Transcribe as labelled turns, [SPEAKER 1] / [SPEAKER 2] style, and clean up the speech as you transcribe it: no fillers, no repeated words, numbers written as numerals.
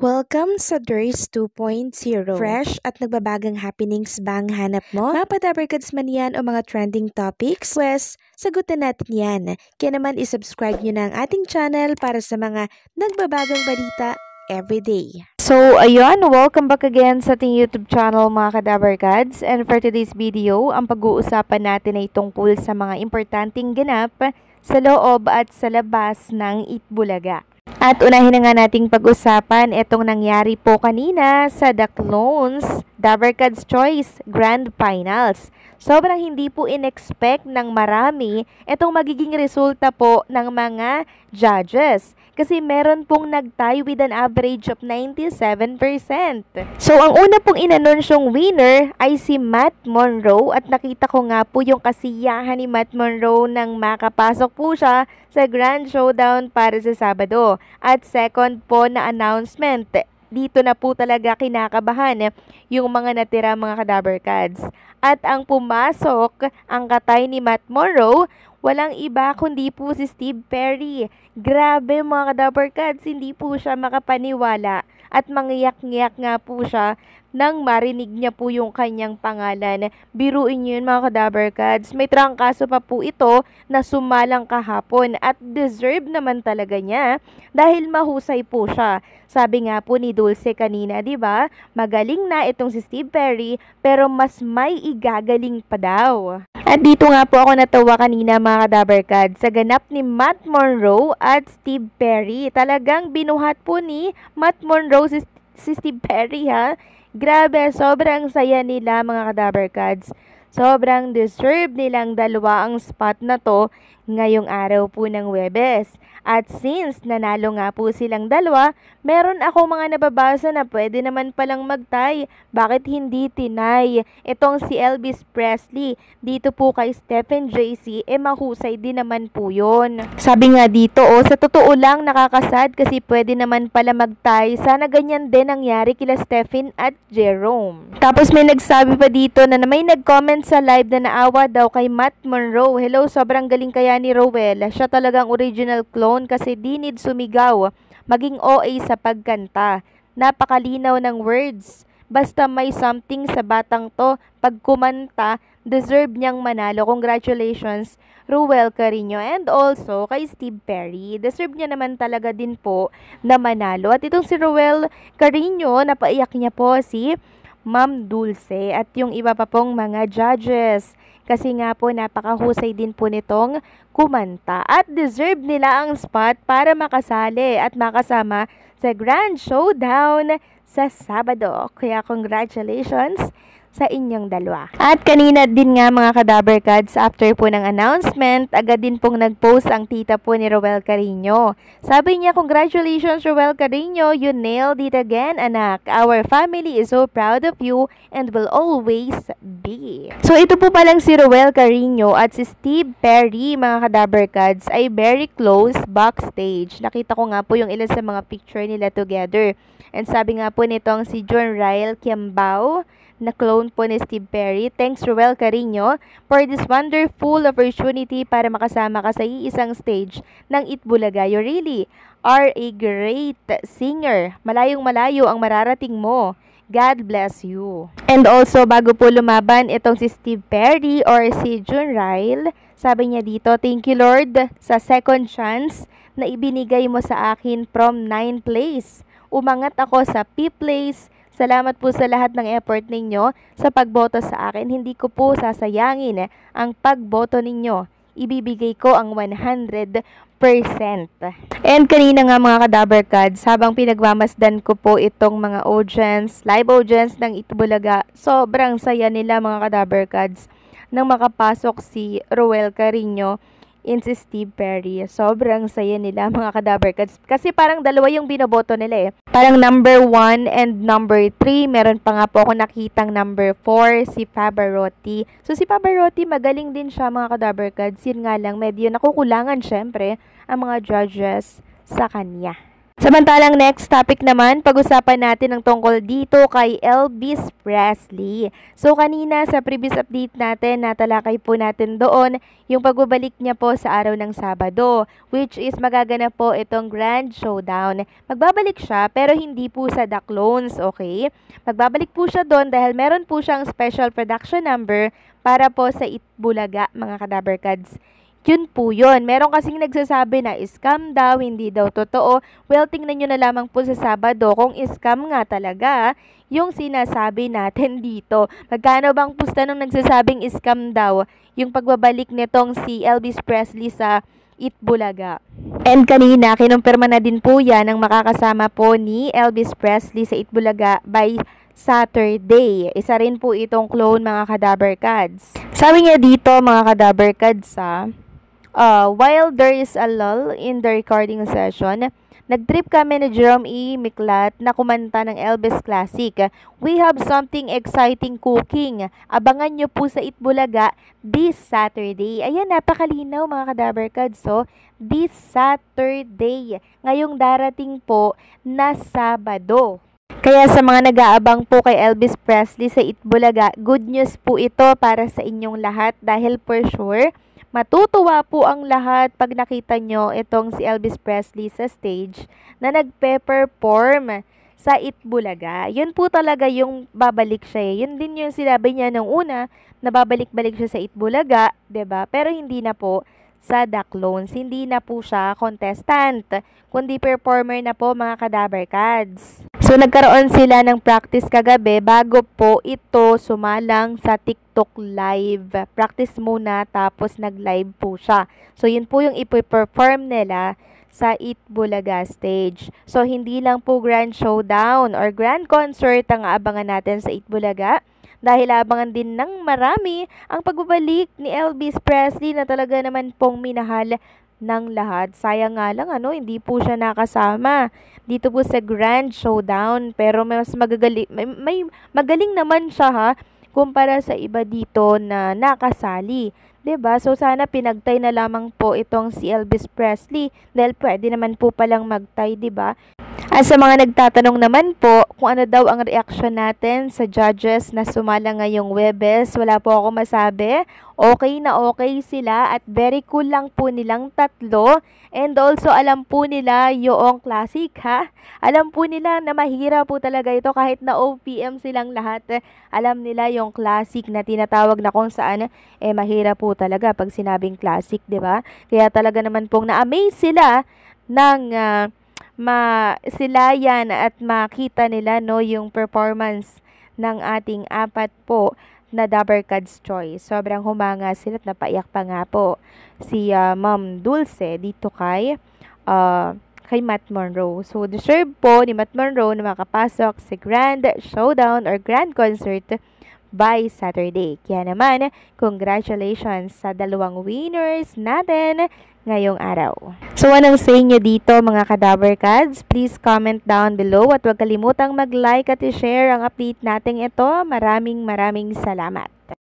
[SPEAKER 1] Welcome sa DRS 2.0. Fresh at nagbabagang happenings ba ang hanap mo? Mga padabarkads man yan o mga trending topics? Pues, sagutan natin yan. Kaya naman isubscribe nyo na ang ating channel para sa mga nagbabagang balita everyday. So, ayun, welcome back again sa ating YouTube channel mga kadabarkads. And for today's video, ang pag-uusapan natin ay tungkol sa mga importanteng ganap sa loob at sa labas ng Itbulaga. At unahin na nga nating pag-usapan itong nangyari po kanina sa The Clones Dabarkads Choice Grand Finals. Sobrang hindi po in-expect ng marami itong magiging resulta po ng mga judges. Kasi meron pong nag-tie with an average of 97%. So, ang una pong inanunsyong winner ay si Matt Monroe at nakita ko nga po yung kasiyahan ni Matt Monroe nang makapasok po siya sa Grand Showdown para sa Sabado. At second po na announcement, dito na po talaga kinakabahan yung mga natira mga kadabarkads. At ang pumasok, ang katay ni Matt Monroe, walang iba kundi po si Steve Perry. Grabe mga kadabarkads, hindi po siya makapaniwala at mangyak-ngyak nga po siya nang marinig niya po yung kanyang pangalan. Biruin niyo yun mga kadabarkads, may trangkaso pa po ito na sumalang kahapon at deserve naman talaga niya dahil mahusay po siya. Sabi nga po ni Dulce kanina, di ba? Magaling na itong si Steve Perry pero mas may igagaling pa daw. At dito nga po ako natawa kanina mga kadabarkads sa ganap ni Matt Monroe at Steve Perry. Talagang binuhat po ni Matt Monroe si Steve Perry ha. Grabe, sobrang saya nila mga kadabarkads. Sobrang deserve nilang dalawa ang spot na to ngayong araw po ng Huwebes. At since nanalo nga po silang dalawa, meron ako mga nababasa na pwede naman palang magtay. Bakit hindi tinay? Itong si Elvis Presley, dito po kay Stephen JC, mahusay din naman po yun. Sabi nga dito, sa totoo lang nakakasad kasi pwede naman pala magtay. Sana ganyan din nangyari kila Stephen at Jerome. Tapos may nagsabi pa dito na may nag-comment sa live na naawa daw kay Matt Monroe. Hello, sobrang galing kaya ni Rowell. Siya talagang original clone kasi di need sumigaw, maging OA sa pagkanta. Napakalinaw ng words. Basta may something sa batang to, pag kumanta, deserve niyang manalo. Congratulations, Rowell Carino. And also, kay Steve Perry, deserve niya naman talaga din po na manalo. At itong si Rowell Carino, napaiyak niya po si Ma'am Dulce at yung iba pa pong mga judges. Kasi nga po napakahusay din po nitong kumanta at deserve nila ang spot para makasali at makasama sa Grand Showdown sa Sabado. Kaya congratulations sa inyong dalawa. At kanina din nga mga kadabarkads, after po ng announcement, agad din pong nag-post ang tita po ni Rowell Carino. Sabi niya, congratulations Rowell Carino, you nailed it again anak. Our family is so proud of you and will always be. So ito po palang si Rowell Carino at si Steve Perry mga kadabarkads ay very close backstage. Nakita ko nga po yung ilan sa mga picture nila together. And sabi nga po nitong si John Ryle Kiambao, na clone po ni Steve Perry. Thanks Rowell Carino for this wonderful opportunity para makasama ka sa iisang stage ng Itbulaga. You really are a great singer. Malayong malayo ang mararating mo. God bless you. And also, bago po lumaban itong si Steve Perry or si June Ryle, sabi niya dito, thank you Lord sa second chance na ibinigay mo sa akin from 9th place. Umangat ako sa 5th place. Salamat po sa lahat ng effort ninyo sa pagboto sa akin. Hindi ko po sasayangin ang pagboto ninyo. Ibibigay ko ang 100%. And kanina nga mga kadabarkads, habang pinagmamasdan ko po itong mga audience, live audience ng Itbulaga, sobrang saya nila mga kadabarkads nang makapasok si Rowell Carino in si Steve Perry. Sobrang saya nila mga kadabarkads. Kasi parang dalawa yung binoboto nila Parang number 1 and number 3. Meron pa nga po ako nakitang number 4, si Pavarotti. So si Pavarotti magaling din siya mga kadabarkads. Yun nga lang, medyo nakukulangan syempre ang mga judges sa kanya. Samantalang next topic naman, pag-usapan natin ang tungkol dito kay Elvis Presley. So kanina sa previous update natin, natalakay po natin doon yung pagbabalik niya po sa araw ng Sabado, which is magaganap po itong Grand Showdown. Magbabalik siya pero hindi po sa The Clones, okay? Magbabalik po siya doon dahil meron po siyang special production number para po sa Itbulaga, mga Kadaberkads. Yun po yun. Meron kasing nagsasabi na scam daw, hindi daw totoo. Well, tingnan nyo na lamang po sa Sabado kung scam nga talaga yung sinasabi natin dito. Magkano bang pusta nung nagsasabing scam daw yung pagbabalik nitong si Elvis Presley sa Itbulaga? And kanina, kinumpirma na din po yan ang makakasama po ni Elvis Presley sa Itbulaga by Saturday. Isa rin po itong clone, mga Kadaberkads. Sabi niya dito, mga Kadaberkads, while there is a lull in the recording session, nag-trip kami ni Jerome E. Miklat na kumanta ng Elvis Classic. We have something exciting cooking. Abangan nyo po sa Itbulaga this Saturday. Ayan, napakalinaw, mga Kadaberkads. So, this Saturday, ngayong darating po na Sabado. Kaya sa mga nag-aabang po kay Elvis Presley sa Itbulaga, good news po ito para sa inyong lahat dahil for sure, matutuwa po ang lahat pag nakita nyo itong si Elvis Presley sa stage na nagpe-perform sa Itbulaga. Yun po talaga yung babalik siya. Yun din yung sinabi niya nung una na babalik-balik siya sa Itbulaga, 'di ba? Pero hindi na po sa The Clones. Hindi na po siya contestant, kundi performer na po, mga Kadaberkads. So, nagkaroon sila ng practice kagabi bago po ito sumalang sa TikTok live. Practice muna, tapos nag-live po siya. So, yun po yung ipo-perform nila sa Itbulaga stage. So, hindi lang po Grand Showdown or Grand Concert ang aabangan natin sa Itbulaga, dahil abangan din ng marami ang pagbabalik ni Elvis Presley na talaga naman pong minahal ng lahat. Sayang nga lang, hindi po siya nakasama dito po sa Grand Showdown. Pero mas may magaling naman siya, ha, kumpara sa iba dito na nakasali. 'Di ba? So sana pinagtay na lamang po itong si Elvis Presley dahil pwede naman po palang magtay, 'di ba? At sa mga nagtatanong naman po kung ano daw ang reaction natin sa judges na sumala ngayong Huwebes, wala po ako masabi. Okay na okay sila at very cool lang po nilang tatlo. And also alam po nila yung classic, ha? Alam po nila na mahirap po talaga ito kahit na OPM silang lahat. Alam nila yung classic na tinatawag na kung saan mahirap po talaga pag sinabing classic, 'di ba? Kaya talaga naman pong na-amaze sila ng masilayan at makita nila yung performance ng ating apat po na Dabarkads Choice. Sobrang humanga sila at napaiyak pa nga po si Ma'am Dulce dito kay Matt Monroe. So, deserve po ni Matt Monroe na makapasok sa Grand Showdown or Grand Concert by Saturday. Kaya naman, congratulations sa dalawang winners natin ngayong araw. So, anong say nyo dito, mga Kadaberkads? Please comment down below at huwag kalimutang mag-like at i-share ang update natin ito. Maraming salamat.